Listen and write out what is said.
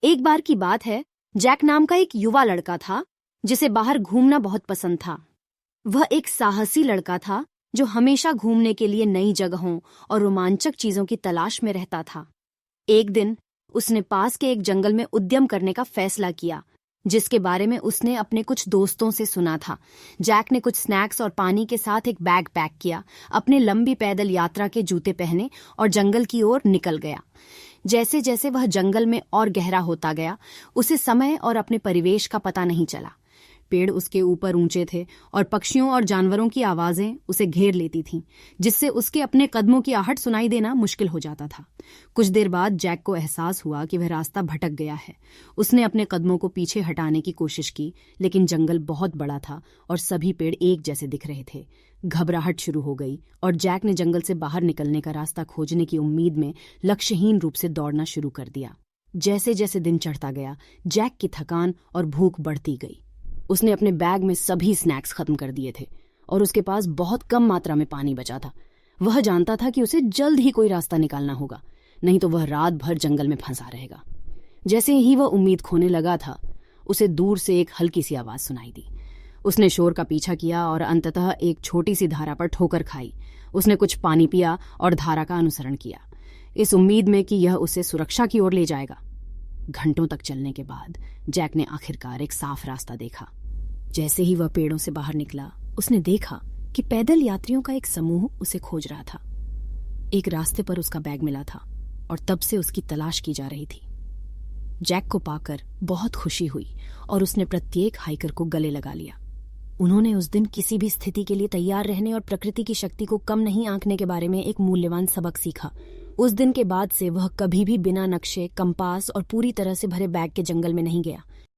एक बार की बात है, जैक नाम का एक युवा लड़का था जिसे बाहर घूमना बहुत पसंद था। वह एक साहसी लड़का था जो हमेशा घूमने के लिए नई जगहों और रोमांचक चीजों की तलाश में रहता था। एक दिन उसने पास के एक जंगल में उद्यम करने का फैसला किया, जिसके बारे में उसने अपने कुछ दोस्तों से सुना था। जैक ने कुछ स्नैक्स और पानी के साथ एक बैग पैक किया, अपने लंबी पैदल यात्रा के जूते पहने और जंगल की ओर निकल गया। जैसे जैसे वह जंगल में और गहरा होता गया, उसे समय और अपने परिवेश का पता नहीं चला। पेड़ उसके ऊपर ऊंचे थे और पक्षियों और जानवरों की आवाजें उसे घेर लेती थीं, जिससे उसके अपने कदमों की आहट सुनाई देना मुश्किल हो जाता था। कुछ देर बाद जैक को एहसास हुआ कि वह रास्ता भटक गया है। उसने अपने कदमों को पीछे हटाने की कोशिश की, लेकिन जंगल बहुत बड़ा था और सभी पेड़ एक जैसे दिख रहे थे। घबराहट शुरू हो गई और जैक ने जंगल से बाहर निकलने का रास्ता खोजने की उम्मीद में लक्ष्यहीन रूप से दौड़ना शुरू कर दिया। जैसे जैसे दिन चढ़ता गया, जैक की थकान और भूख बढ़ती गई। उसने अपने बैग में सभी स्नैक्स खत्म कर दिए थे और उसके पास बहुत कम मात्रा में पानी बचा था। वह जानता था कि उसे जल्द ही कोई रास्ता निकालना होगा, नहीं तो वह रात भर जंगल में फंसा रहेगा। जैसे ही वह उम्मीद खोने लगा था, उसे दूर से एक हल्की सी आवाज सुनाई दी। उसने शोर का पीछा किया और अंततः एक छोटी सी धारा पर ठोकर खाई। उसने कुछ पानी पिया और धारा का अनुसरण किया, इस उम्मीद में कि यह उसे सुरक्षा की ओर ले जाएगा। घंटों तक चलने के बाद जैक ने आखिरकार एक साफ रास्ता देखा। जैसे ही वह पेड़ों से बाहर निकला, उसने देखा कि पैदल यात्रियों का एक समूह उसे खोज रहा था। एक रास्ते पर उसका बैग मिला था और तब से उसकी तलाश की जा रही थी। जैक को पाकर बहुत खुशी हुई और उसने प्रत्येक हाइकर को गले लगा लिया। उन्होंने उस दिन किसी भी स्थिति के लिए तैयार रहने और प्रकृति की शक्ति को कम नहीं आंकने के बारे में एक मूल्यवान सबक सीखा। उस दिन के बाद से वह कभी भी बिना नक्शे, कंपास और पूरी तरह से भरे बैग के जंगल में नहीं गया।